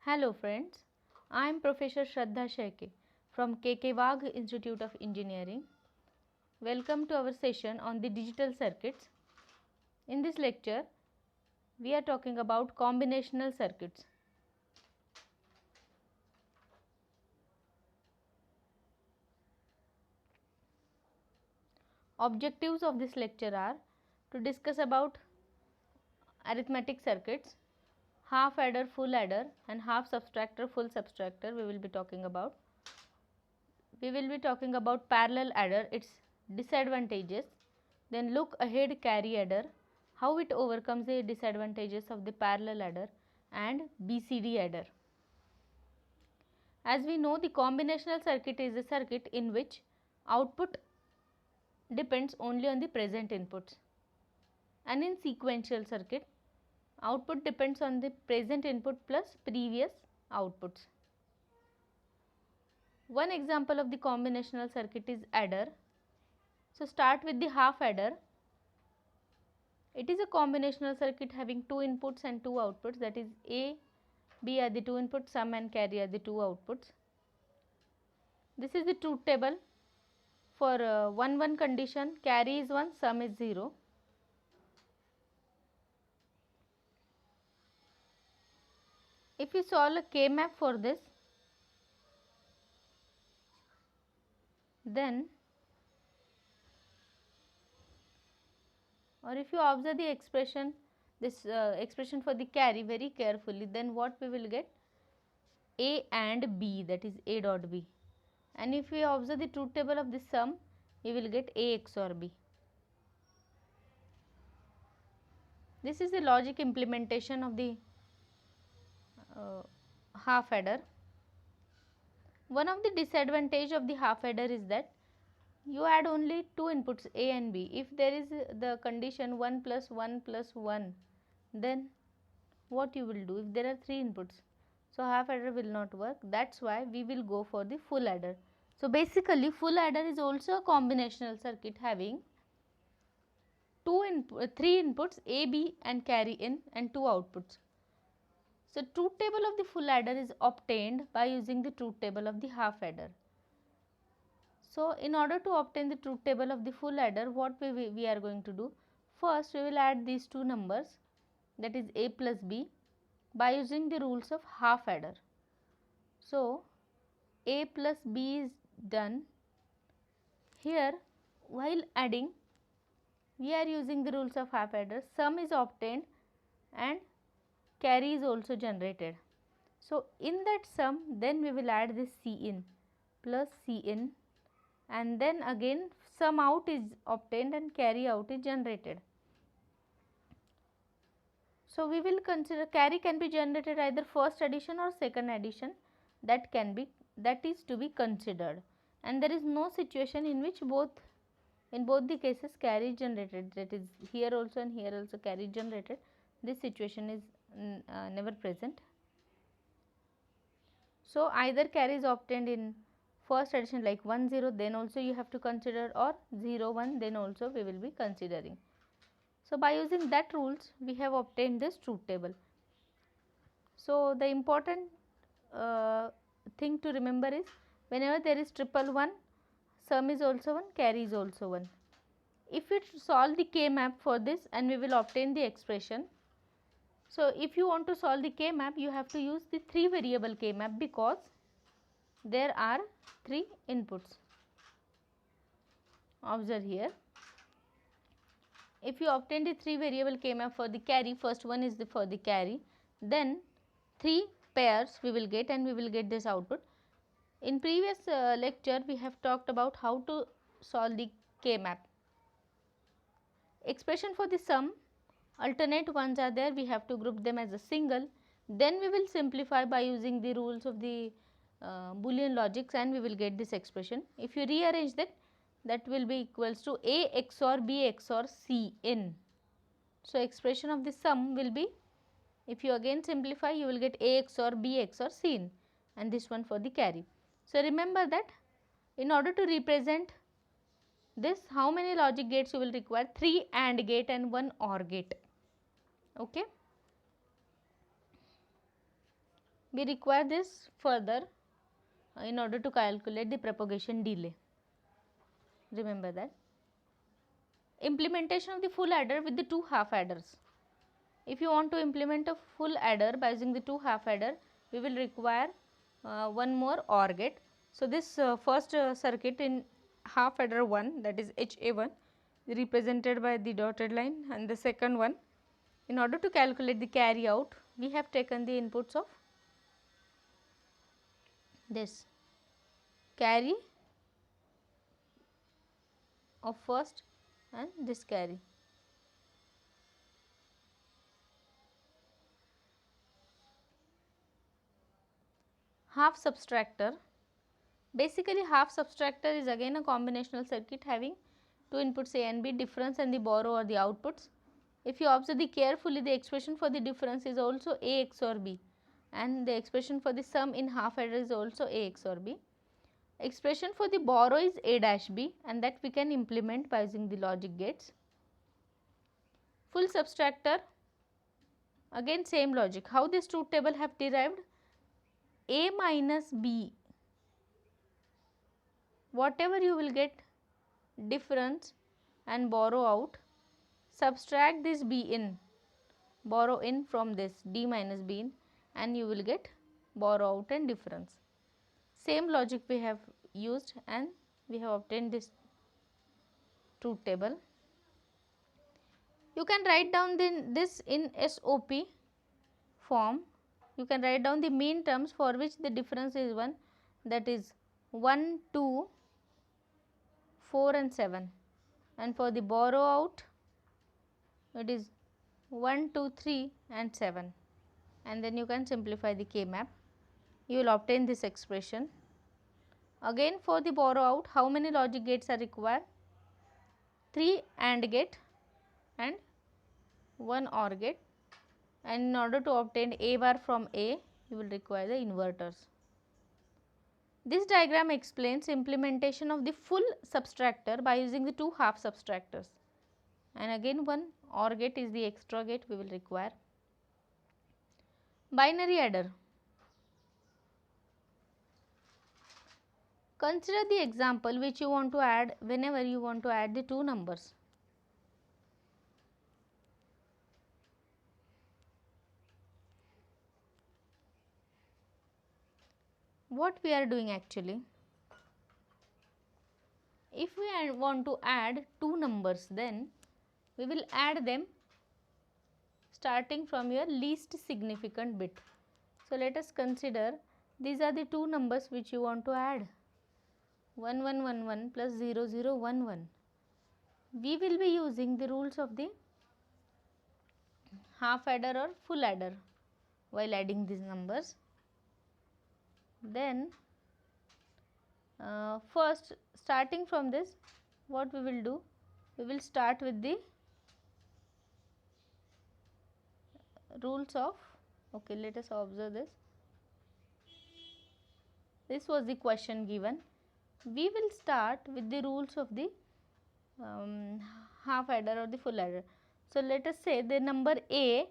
Hello friends, I am Professor Shraddha Sheke from KK Wagh Institute of Engineering. Welcome to our session on the digital circuits. In this lecture, we are talking about combinational circuits. Objectives of this lecture are to discuss about arithmetic circuits, half adder, full adder and half subtractor, full subtractor we will be talking about. We will be talking about parallel adder, its disadvantages, then look ahead carry adder, how it overcomes the disadvantages of the parallel adder, and BCD adder. As we know, the combinational circuit is a circuit in which output depends only on the present inputs, and in sequential circuit output depends on the present input plus previous outputs. One example of the combinational circuit is adder. So start with the half adder. It is a combinational circuit having two inputs and two outputs, that is A, B are the two inputs, sum and carry are the two outputs. This is the truth table. For 1 1 condition, carry is 1, sum is 0. If you solve a K map for this, then or if you observe the expression, this expression for the carry very carefully, then what we will get? A and B, that is A dot B. And if we observe the truth table of this sum, we will get A XOR B. This is the logic implementation of the half adder. One of the disadvantage of the half adder is that you add only two inputs A and B. If there is the condition 1 plus 1 plus 1, then what you will do if there are three inputs? So half adder will not work. That's why we will go for the full adder. So basically full adder is also a combinational circuit having three inputs A, B and carry in and two outputs. So truth table of the full adder is obtained by using the truth table of the half adder. So in order to obtain the truth table of the full adder, what we are going to do? First we will add these two numbers, that is A plus B, by using the rules of half adder. So A plus B is done. Here while adding we are using the rules of half adder, sum is obtained and carry is also generated. So in that sum then we will add this C in plus C in, and then again sum out is obtained and carry out is generated. So we will consider carry can be generated either first addition or second addition, that is to be considered, and there is no situation in which in both the cases carry is generated, that is here also and here also carry is generated. This situation is never present. So either carry is obtained in first addition like 1 0, then also you have to consider, or 0 1, then also we will be considering. So by using that rules we have obtained this truth table. So the important thing to remember is whenever there is triple 1, sum is also 1, carry is also 1. If we solve the K map for this, and we will obtain the expression. So if you want to solve the K map, you have to use the 3 variable K map, because there are 3 inputs. Observe here. If you obtain the 3 variable K map for the carry, first one is for the carry, then 3 pairs we will get, and we will get this output. In previous lecture we have talked about how to solve the K map. Expression for the sum, alternate ones are there, we have to group them as a single. Then we will simplify by using the rules of the Boolean logics, and we will get this expression. If you rearrange that, that will be equals to A XOR B XOR C in. So expression of the sum will be, if you again simplify, you will get A XOR B XOR C in, and this one for the carry. So remember that in order to represent this, how many logic gates you will require? 3 AND gate and 1 OR gate. Okay. We require this further in order to calculate the propagation delay. Remember that. Implementation of the full adder with the two half adders. If you want to implement a full adder by using the two half adder, we will require one more OR gate. So, this first circuit in half adder 1, that is HA1, represented by the dotted line, and the second one, in order to calculate the carry out, we have taken the inputs of this carry of first and this carry. Half subtractor. Basically, half subtractor is again a combinational circuit having two inputs A and B, difference and the borrow or the outputs. If you observe carefully, the expression for the difference is also A XOR B, and the expression for the sum in half adder is also A XOR B. Expression for the borrow is A dash B, and that we can implement by using the logic gates. Full subtractor, again same logic. How this truth table have derived? A minus B, whatever you will get difference and borrow out, subtract this B in, borrow in from this D minus B in, and you will get borrow out and difference. Same logic we have used and we have obtained this truth table. You can write down this in SOP form. You can write down the mean terms for which the difference is 1, that is 1, 2, 4 and 7, and for the borrow out it is 1, 2, 3 and 7, and then you can simplify the K map. You will obtain this expression. Again for the borrow out, how many logic gates are required? 3 AND gate and 1 OR gate, and in order to obtain A bar from A, you will require the inverters. This diagram explains implementation of the full subtractor by using the two half subtractors, and again one OR gate is the extra gate we will require. Binary adder. Consider the example which you want to add whenever you want to add the two numbers. What we are doing actually, if we want to add two numbers, then we will add them starting from your least significant bit. So, let us consider these are the two numbers which you want to add, 1111 plus 0011. We will be using the rules of the half adder or full adder while adding these numbers. Then first, starting from this, what we will do, we will start with the rules of, okay, let us observe this. This was the question given. We will start with the rules of the half adder or the full adder. So, let us say the number A,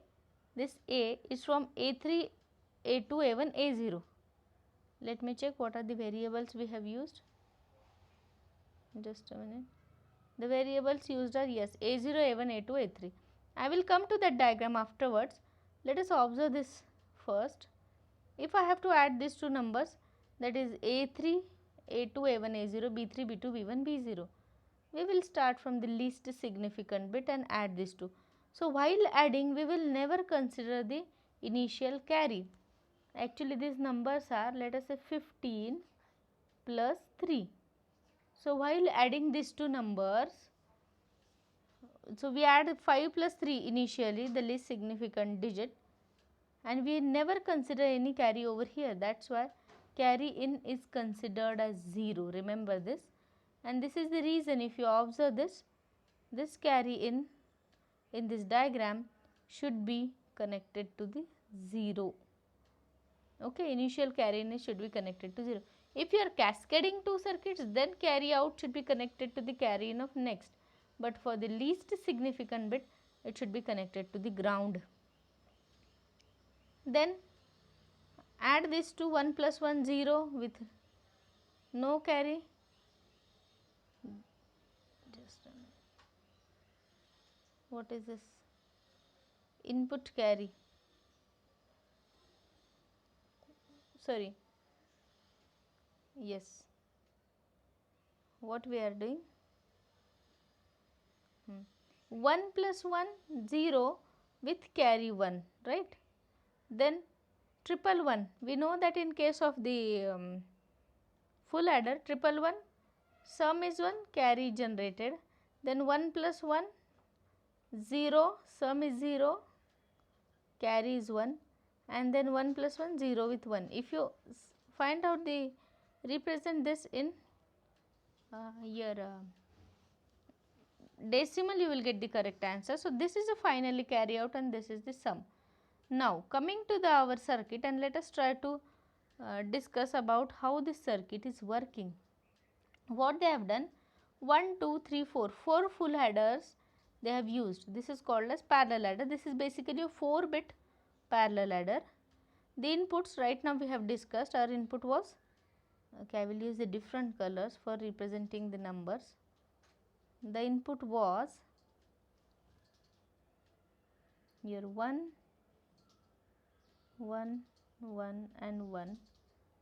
this A is from A3, A2, A1, A0. Let me check what are the variables we have used. Just a minute. The variables used are, yes, A0, A1, A2, A3. I will come to that diagram afterwards. Let us observe this first. If I have to add these two numbers, that is A3, A2, A1, A0, B3, B2, B1, B0. We will start from the least significant bit and add these two. So, while adding, we will never consider the initial carry. Actually, these numbers are, let us say, 15 plus 3. So, while adding these two numbers, so we add 5 plus 3 initially, the least significant digit, and we never consider any carry over here. That is why carry in is considered as 0. Remember this, and this is the reason, if you observe this carry in this diagram should be connected to the 0. Okay, initial carry in should be connected to 0. If you are cascading two circuits, then carry out should be connected to the carry in of next, but for the least significant bit, it should be connected to the ground. Then Add this to 1 plus 1 0 with no carry. Just a minute. What is this? Input carry. Sorry. Yes. What we are doing? 1 plus 1 0 with carry 1, right? Then triple 1. We know that in case of the full adder, triple 1 sum is 1, carry generated. Then 1 plus 1 0, sum is 0, carry is 1, and then 1 plus 1 0 with 1. If you find out the represent this in your decimal, you will get the correct answer. So, this is a finally carry out and this is the sum. Now, coming to our circuit, and let us try to discuss about how this circuit is working. What they have done, 1, 2, 3, 4, 4 full adders they have used. This is called as parallel adder. This is basically a 4-bit parallel adder. The inputs right now we have discussed, our input was, okay, I will use the different colors for representing the numbers. The input was here 1, 1, 1 and 1,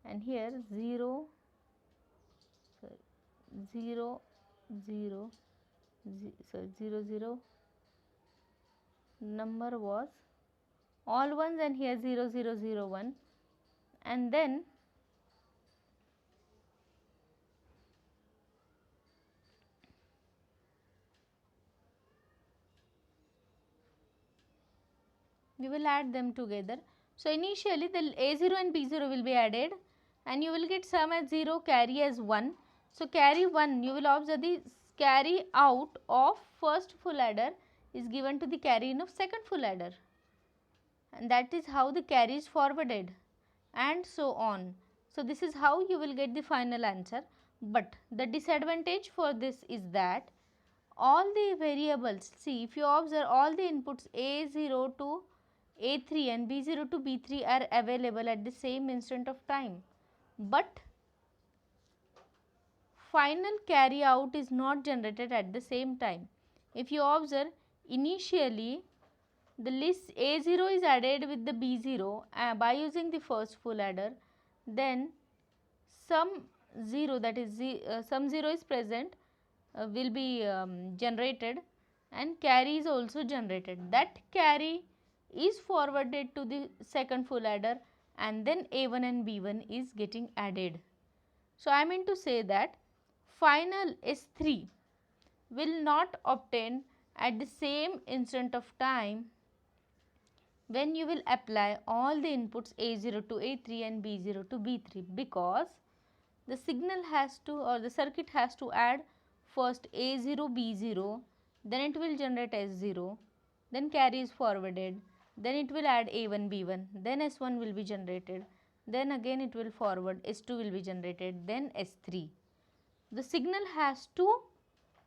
and here 0, 0, 0, 0, 0, number was all ones, and here 0, 0, 0, 1, and then we will add them together. So, initially the A0 and B0 will be added and you will get sum as 0, carry as 1. So, carry 1, you will observe the carry out of first full adder is given to the carry in of second full adder, and that is how the carry is forwarded, and so on. So, this is how you will get the final answer, but the disadvantage for this is that all the variables, see if you observe, all the inputs A0 to A3 and B0 to B3 are available at the same instant of time, but final carry out is not generated at the same time. If you observe, initially the list A0 is added with the B0 by using the first full adder, then some 0, that is some 0 is present, will be generated, and carry is also generated. That carry is forwarded to the second full adder, and then A1 and B1 is getting added. So, I mean to say that final S3 will not obtain at the same instant of time when you will apply all the inputs A0 to A3 and B0 to B3, because the signal has to, or the circuit has to add first A0 B0, then it will generate S0, then carry is forwarded, then it will add A1 B1, then S1 will be generated, then again it will forward, S2 will be generated, then S3. The signal has to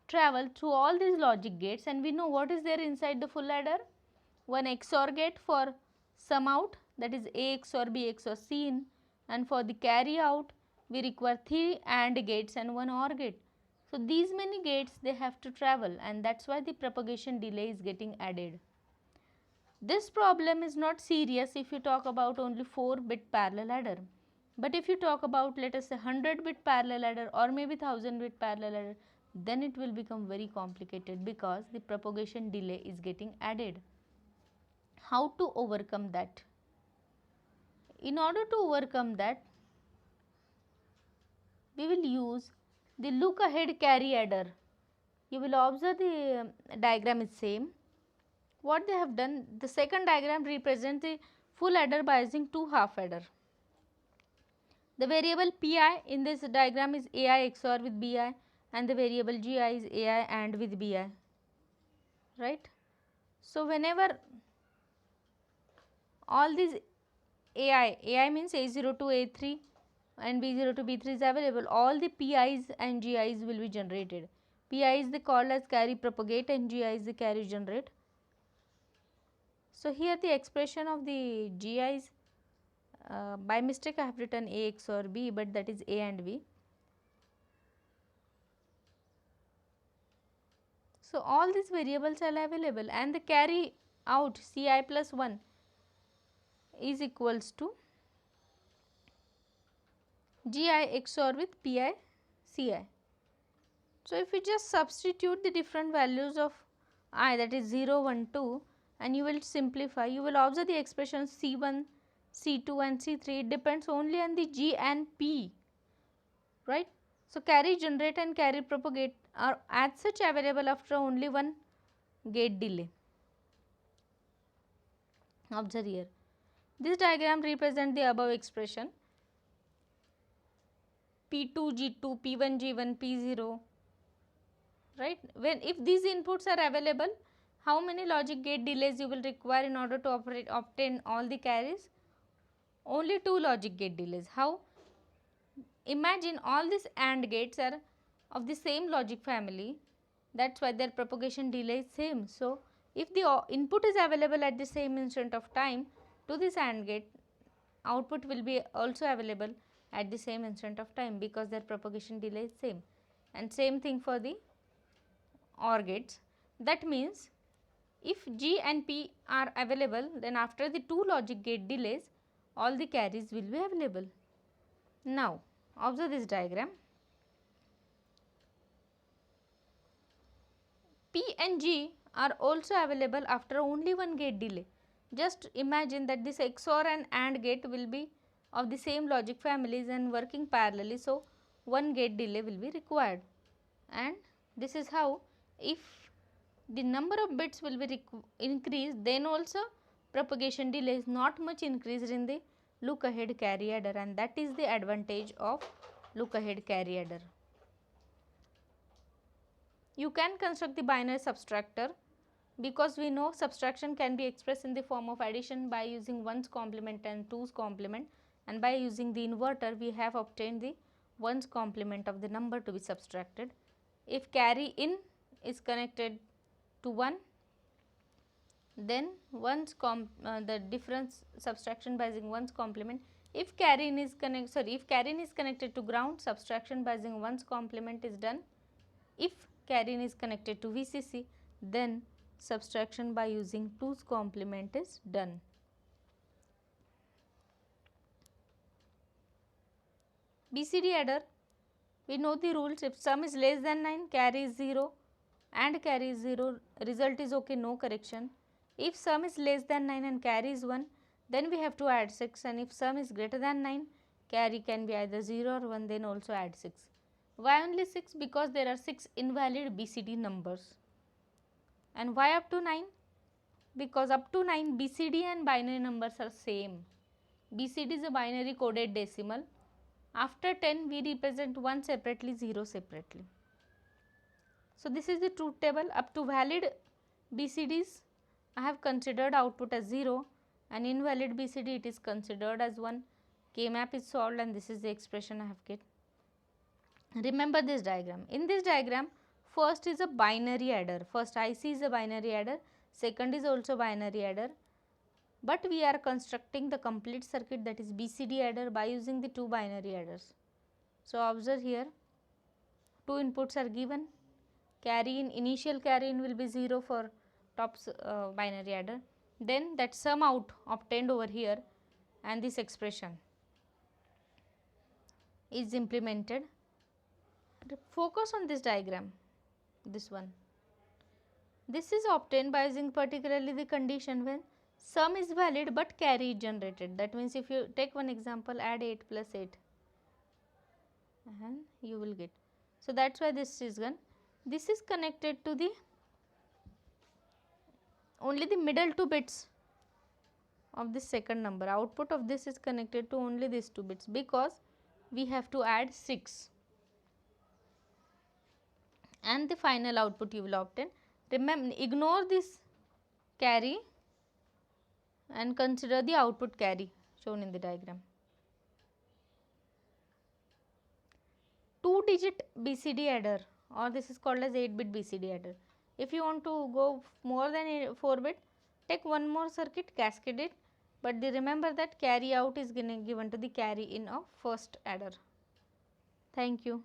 travel through all these logic gates, and we know what is there inside the full adder. One XOR gate for sum out, that is A XOR B XOR C in, and for the carry out we require 3 AND gates and 1 OR gate. So, these many gates they have to travel, and that is why the propagation delay is getting added. This problem is not serious if you talk about only 4-bit parallel adder, but if you talk about, let us say, 100-bit parallel adder or maybe 1000-bit parallel adder, then it will become very complicated because the propagation delay is getting added. How to overcome that? In order to overcome that, we will use the look ahead carry adder. You will observe the diagram is same. What they have done, the second diagram represents the full adder by using 2 half adder. The variable Pi in this diagram is Ai XOR with Bi, and the variable Gi is Ai AND with Bi, right. So, whenever all these Ai means A0 to A3 and B0 to B3 is available, all the Pi's and Gi's will be generated. Pi is the called as carry propagate and Gi is the carry generate. So, here the expression of the Gi's by mistake I have written A XOR B, but that is A and B. So, all these variables are available and the carry out Ci plus 1 is equals to Gi XOR with Pi Ci. So, if you just substitute the different values of I, that is 0, 1, 2, and you will simplify, you will observe the expression C1, C2 and C3, it depends only on the G and P, right. So, carry generate and carry propagate are as such available after only one gate delay. Observe here. This diagram represents the above expression P2 G2, P1 G1, P0, right. When if these inputs are available, how many logic gate delays you will require in order to obtain all the carries? Only 2 logic gate delays. How? Imagine all these AND gates are of the same logic family, that is why their propagation delay is same. So, if the input is available at the same instant of time to this AND gate, output will be also available at the same instant of time, because their propagation delay is same, and same thing for the OR gates. That means, if G and P are available, then after the 2 logic gate delays, all the carries will be available. Now, observe this diagram. P and G are also available after only one gate delay. Just imagine that this XOR and AND gate will be of the same logic families and working parallelly. So, one gate delay will be required, and this is how, if the number of bits will be increased, then also propagation delay is not much increased in the look ahead carry adder, and that is the advantage of look ahead carry adder. You can construct the binary subtractor, because we know subtraction can be expressed in the form of addition by using 1's complement and 2's complement, and by using the inverter we have obtained the 1's complement of the number to be subtracted. If carry in is connected to 1, then the difference subtraction by using 1's complement. If carry in is connected to ground, subtraction by using 1's complement is done. If carry in is connected to VCC, then subtraction by using 2's complement is done. BCD adder, we know the rules. If sum is less than 9, carry is 0 and carry is 0, result is okay, no correction. If sum is less than 9 and carry is 1, then we have to add 6, and if sum is greater than 9, carry can be either 0 or 1, then also add 6. Why only 6? Because there are 6 invalid BCD numbers. And why up to 9? Because up to 9 BCD and binary numbers are same. BCD is a binary coded decimal. After 10 we represent 1 separately, 0 separately. So, this is the truth table. Up to valid BCDs I have considered output as 0, and invalid BCD it is considered as 1. K-map is solved, and this is the expression I have get. Remember this diagram. In this diagram, first is a binary adder. First IC is a binary adder, second is also binary adder, but we are constructing the complete circuit, that is BCD adder, by using the 2 binary adders. So, observe here, 2 inputs are given. Carry in, initial carry in will be 0 for top binary adder, then that sum out obtained over here, and this expression is implemented. Focus on this diagram, this one. This is obtained by using particularly the condition when sum is valid but carry is generated. That means, if you take one example, add 8 plus 8 and you will get. So, that is why this is done. This is connected to the only the middle 2 bits of this second number. Output of this is connected to only these 2 bits, because we have to add 6, and the final output you will obtain. Remember, ignore this carry and consider the output carry shown in the diagram. 2-digit BCD adder, or this is called as 8-bit BCD adder. If you want to go more than 4-bit, take one more circuit, cascade it, but remember that carry out is given to the carry in of first adder. Thank you.